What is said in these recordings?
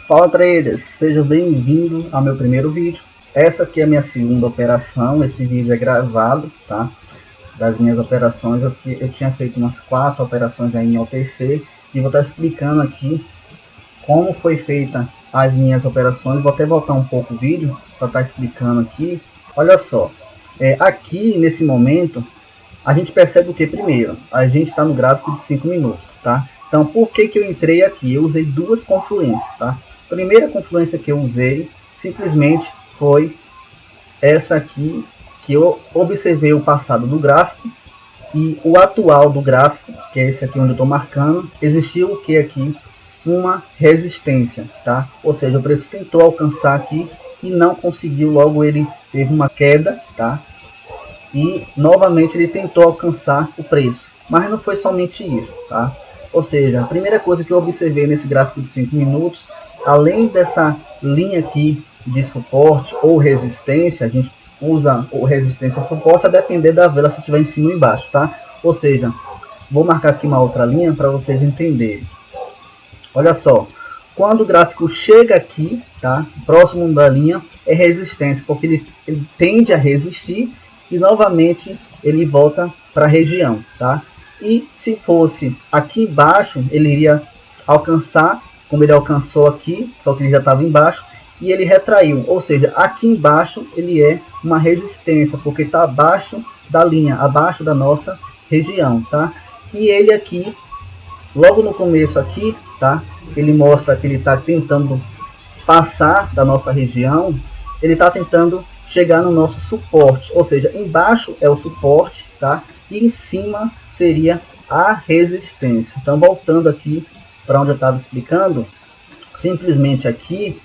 Fala traders, sejam bem-vindos ao meu primeiro vídeo. Essa aqui é a minha segunda operação, esse vídeo é gravado, tá? Das minhas operações, eu tinha feito umas 4 operações aí em OTC e vou estar explicando aqui como foi feita as minhas operações. Vou até voltar um pouco o vídeo para estar explicando aqui. Olha só, aqui nesse momento a gente percebe o que primeiro? A gente está no gráfico de 5 minutos, tá? Então, por que eu entrei aqui? Eu usei duas confluências, tá? A primeira confluência que eu usei simplesmente foi essa aqui, que eu observei o passado do gráfico e o atual do gráfico, que é esse aqui onde eu estou marcando, existiu o que aqui? Uma resistência, tá? Ou seja, o preço tentou alcançar aqui e não conseguiu, logo ele teve uma queda, tá? E novamente ele tentou alcançar o preço, mas não foi somente isso, tá? Ou seja, a primeira coisa que eu observei nesse gráfico de 5 minutos, além dessa linha aqui de suporte ou resistência, a gente usa o resistência ou suporte a depender da vela se estiver em cima ou embaixo, tá? Ou seja, vou marcar aqui uma outra linha para vocês entenderem. Olha só, quando o gráfico chega aqui, tá? Próximo da linha é resistência, porque ele tende a resistir e novamente ele volta para a região, tá? E se fosse aqui embaixo, ele iria alcançar, como ele alcançou aqui, só que ele já estava embaixo, e ele retraiu. Ou seja, aqui embaixo ele é uma resistência, porque está abaixo da linha, abaixo da nossa região, tá? E ele aqui, logo no começo aqui, tá? Ele mostra que ele está tentando passar da nossa região, ele está tentando chegar no nosso suporte, ou seja, embaixo é o suporte, tá? E em cima seria a resistência. Então, voltando aqui para onde eu estava explicando, simplesmente aqui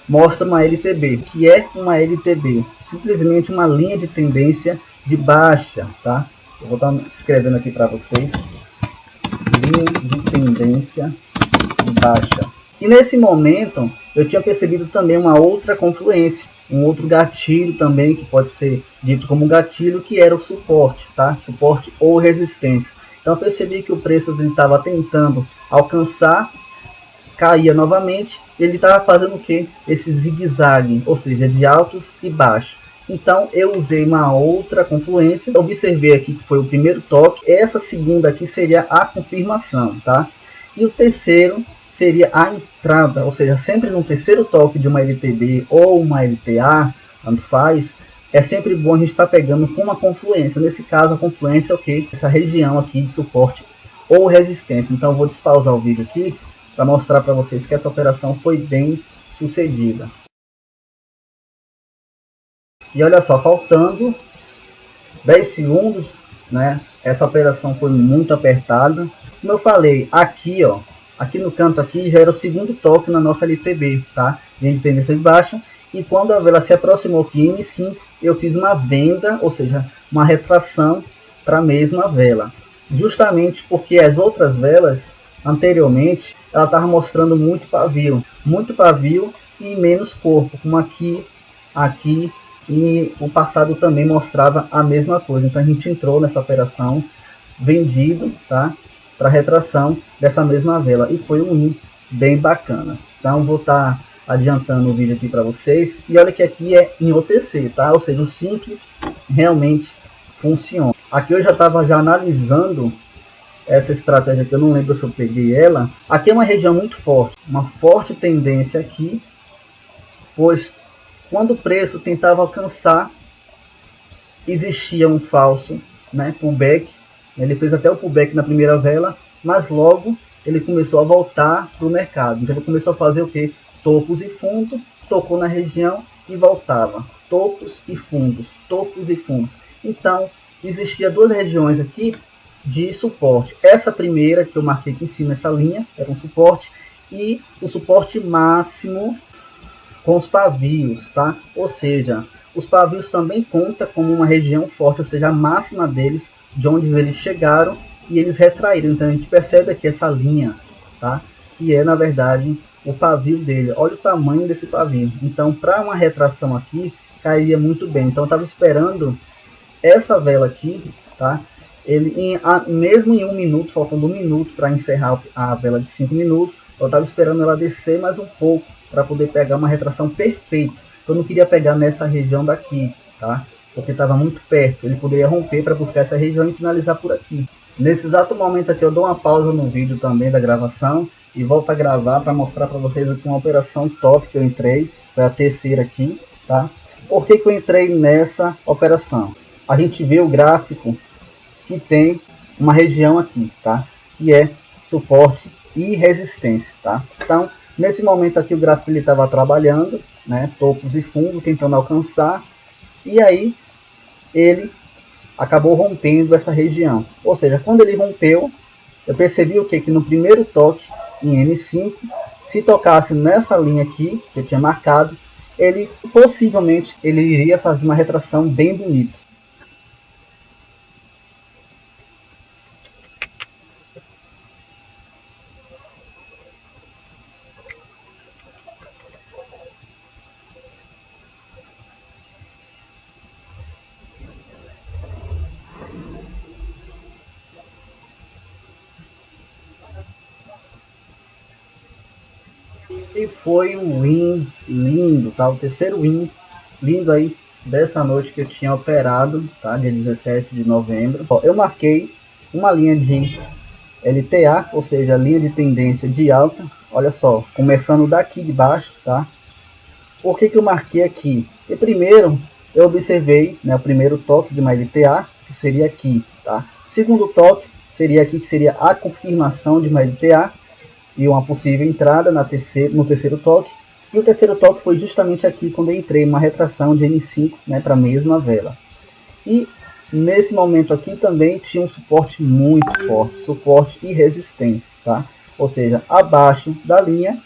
mostra uma LTB, que é uma LTB, simplesmente uma linha de tendência de baixa, tá? Eu vou estar escrevendo aqui para vocês, linha de tendência de baixa. E nesse momento eu tinha percebido também uma outra confluência, um outro gatilho também, que pode ser dito como gatilho, que era o suporte, tá? Suporte ou resistência. Então eu percebi que o preço estava tentando alcançar, caía novamente, ele estava fazendo o que? Esse zigue-zague, ou seja, de altos e baixos. Então eu usei uma outra confluência, observei aqui que foi o primeiro toque, essa segunda aqui seria a confirmação, tá? E o terceiro seria a entrada, ou seja, sempre no terceiro toque de uma LTB ou uma LTA, tanto faz, é sempre bom a gente estar pegando com uma confluência. Nesse caso, a confluência é o que? Essa região aqui de suporte ou resistência. Então, eu vou despausar o vídeo aqui para mostrar para vocês que essa operação foi bem sucedida. E olha só, faltando 10 segundos, né? Essa operação foi muito apertada. Como eu falei, aqui, ó, aqui no canto aqui já era o segundo toque na nossa LTB, tá? De tendência de baixa. E quando a vela se aproximou aqui em M5, eu fiz uma venda, ou seja, uma retração para a mesma vela. Justamente porque as outras velas, anteriormente, ela estava mostrando muito pavio e menos corpo, como aqui, aqui, e o passado também mostrava a mesma coisa. Então a gente entrou nessa operação vendido, tá? Para retração dessa mesma vela, e foi um win bem bacana. Então vou estar adiantando o vídeo aqui para vocês, e olha que aqui é em OTC, tá? Ou seja, o simples realmente funciona. Aqui eu já estava analisando essa estratégia, que eu não lembro se eu peguei ela. Aqui é uma região muito forte, uma forte tendência aqui, pois quando o preço tentava alcançar, existia um falso, né, pullback. Ele fez até o pullback na primeira vela, mas logo ele começou a voltar para o mercado. Então ele começou a fazer o que? Topos e fundos, tocou na região e voltava. Topos e fundos, topos e fundos. Então existia duas regiões aqui de suporte. Essa primeira que eu marquei aqui em cima, essa linha, era um suporte, e o suporte máximo com os pavios, tá? Ou seja, os pavios também conta como uma região forte, ou seja, a máxima deles, de onde eles chegaram e eles retraíram. Então a gente percebe aqui essa linha, tá? Que é na verdade o pavio dele. Olha o tamanho desse pavio. Então, para uma retração aqui, cairia muito bem. Então eu estava esperando essa vela aqui, tá? mesmo em 1 minuto, faltando 1 minuto para encerrar a vela de 5 minutos, eu estava esperando ela descer mais um pouco para poder pegar uma retração perfeita. Eu não queria pegar nessa região daqui, tá? Porque estava muito perto, ele poderia romper para buscar essa região e finalizar por aqui. Nesse exato momento aqui eu dou uma pausa no vídeo também da gravação e volto a gravar para mostrar para vocês aqui uma operação top que eu entrei, foi a terceira aqui, tá? Por que eu entrei nessa operação? A gente vê o gráfico que tem uma região aqui, tá? Que é suporte e resistência, tá? Então, nesse momento aqui o gráfico ele estava trabalhando, né? Topos e fundos, tentando alcançar, e aí ele acabou rompendo essa região. Ou seja, quando ele rompeu, eu percebi o que? Que no primeiro toque em M5, se tocasse nessa linha aqui que eu tinha marcado, ele possivelmente ele iria fazer uma retração bem bonita. E foi um win lindo, tá? O terceiro win lindo aí dessa noite que eu tinha operado, tá? Dia 17 de novembro. Ó, eu marquei uma linha de LTA, ou seja, linha de tendência de alta. Olha só, começando daqui de baixo, tá? Por que eu marquei aqui? E primeiro eu observei, né, o primeiro toque de uma LTA, que seria aqui, tá? O segundo toque seria aqui, que seria a confirmação de uma LTA e uma possível entrada no terceiro toque. E o terceiro toque foi justamente aqui quando eu entrei uma retração de M5, né, para a mesma vela. E nesse momento aqui também tinha um suporte muito forte, suporte e resistência, tá? Ou seja, abaixo da linha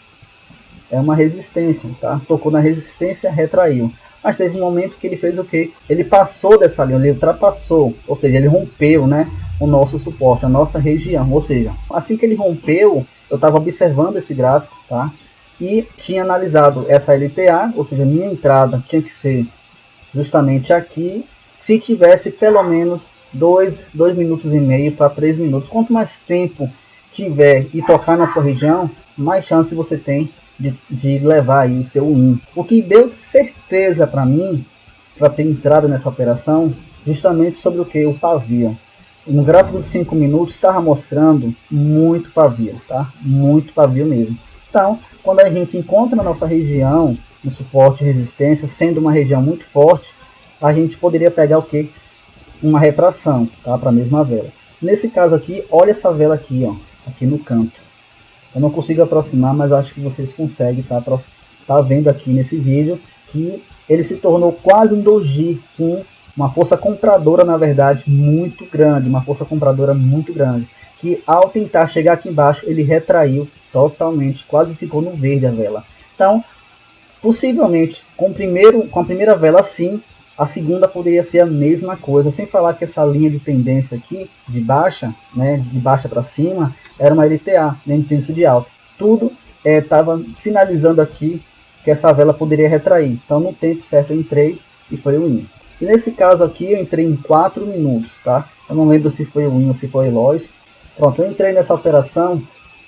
é uma resistência, tá? Tocou na resistência, retraiu. Mas teve um momento que ele fez o quê? Ele passou dessa linha, ele ultrapassou, ou seja, ele rompeu, né, o nosso suporte, a nossa região. Ou seja, assim que ele rompeu, eu estava observando esse gráfico, tá? E tinha analisado essa LTA, ou seja, minha entrada tinha que ser justamente aqui, se tivesse pelo menos 2 minutos e meio para 3 minutos. Quanto mais tempo tiver e tocar na sua região, mais chance você tem de levar aí o seu win. O que deu certeza para mim, para ter entrado nessa operação, justamente sobre o que? O pavio. No gráfico de 5 minutos estava mostrando muito pavio, tá? Muito pavio mesmo. Então, quando a gente encontra na nossa região, no suporte e resistência, sendo uma região muito forte, a gente poderia pegar o que? Uma retração, tá? Para a mesma vela. Nesse caso aqui, olha essa vela aqui, ó, aqui no canto. Eu não consigo aproximar, mas acho que vocês conseguem tá vendo aqui nesse vídeo que ele se tornou quase um doji, com uma força compradora, na verdade, muito grande, uma força compradora muito grande, que ao tentar chegar aqui embaixo, ele retraiu totalmente, quase ficou no verde a vela. Então, possivelmente, com a primeira vela assim, a segunda poderia ser a mesma coisa, sem falar que essa linha de tendência aqui, de baixa, né, de baixa para cima, era uma LTA, né, de tendência de alta. Tudo estava sinalizando aqui que essa vela poderia retrair. Então, no tempo certo eu entrei e foi o win. E nesse caso aqui eu entrei em 4 minutos, tá? Eu não lembro se foi o win ou se foi o loss. Pronto, eu entrei nessa operação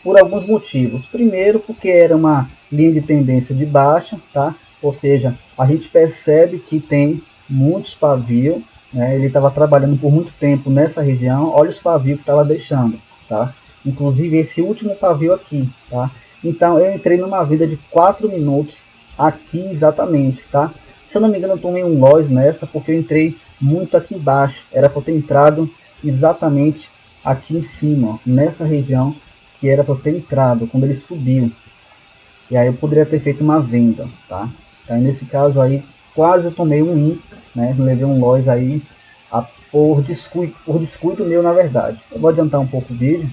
por alguns motivos. Primeiro, porque era uma linha de tendência de baixa, tá? Ou seja, a gente percebe que tem muitos pavios, né? Ele estava trabalhando por muito tempo nessa região. Olha os pavios que estava deixando, tá? Inclusive esse último pavio aqui, tá? Então eu entrei numa venda de 4 minutos aqui exatamente, tá? Se eu não me engano eu tomei um loss nessa porque eu entrei muito aqui embaixo. Era para ter entrado exatamente aqui em cima, ó, nessa região que era para ter entrado quando ele subiu. E aí eu poderia ter feito uma venda, tá? Então nesse caso aí quase eu tomei um win, né? Levei um loss aí por descuido meu, na verdade. Eu vou adiantar um pouco o vídeo.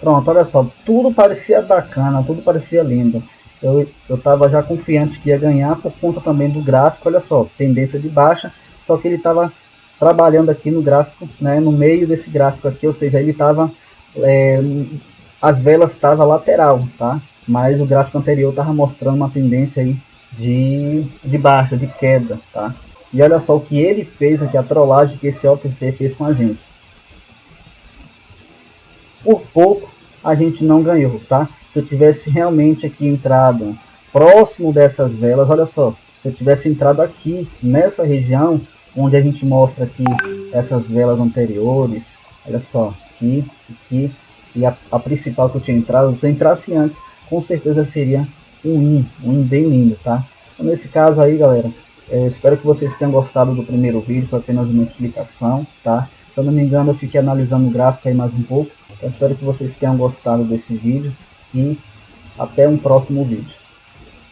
Pronto, olha só, tudo parecia bacana, tudo parecia lindo. Eu estava já confiante que ia ganhar por conta também do gráfico. Olha só, tendência de baixa, só que ele estava trabalhando aqui no gráfico, né, no meio desse gráfico aqui, ou seja, ele estava, as velas estavam lateral, tá? Mas o gráfico anterior estava mostrando uma tendência aí de baixa, de queda, tá? E olha só o que ele fez aqui, a trollagem que esse OTC fez com a gente. por pouco a gente não ganhou, tá? Se eu tivesse realmente aqui entrado próximo dessas velas, olha só, se eu tivesse entrado aqui nessa região onde a gente mostra aqui essas velas anteriores, olha só, aqui e a principal que eu tinha entrado, se eu entrasse antes, com certeza seria um win bem lindo, tá? Então, nesse caso aí, galera, eu espero que vocês tenham gostado do primeiro vídeo, foi apenas uma explicação, tá? Se eu não me engano, eu fiquei analisando o gráfico aí mais um pouco. Então, espero que vocês tenham gostado desse vídeo e até um próximo vídeo.